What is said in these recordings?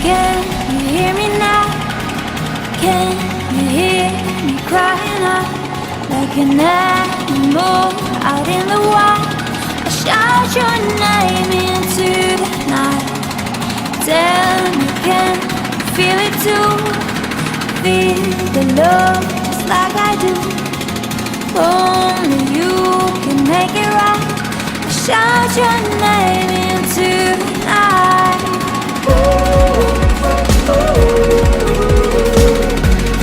Can you hear me now? Can you hear me crying out like an animal out in the wild? I shout your name into the night. Tell me, can you feel it too? Feel the love just like I do. Only you can make it right. I shout your name into the night.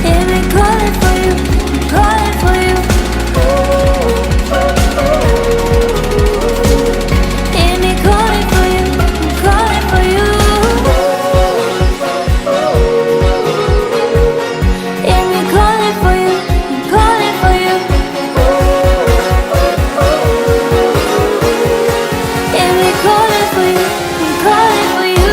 Hear me calling for you, I'm calling for you. Hear me calling for you, I'm calling for you. Hear me calling for you, I'm calling for you. Hear me calling for you, I'm calling for you.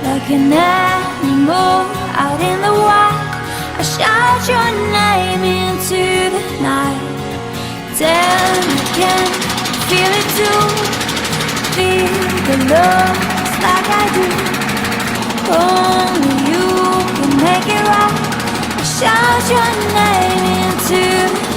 Like an animal out in the wild, I shout your name into the night. Tell me, can you feel it too? Feel the love just like I do. Only you can make it right. I shout your name into the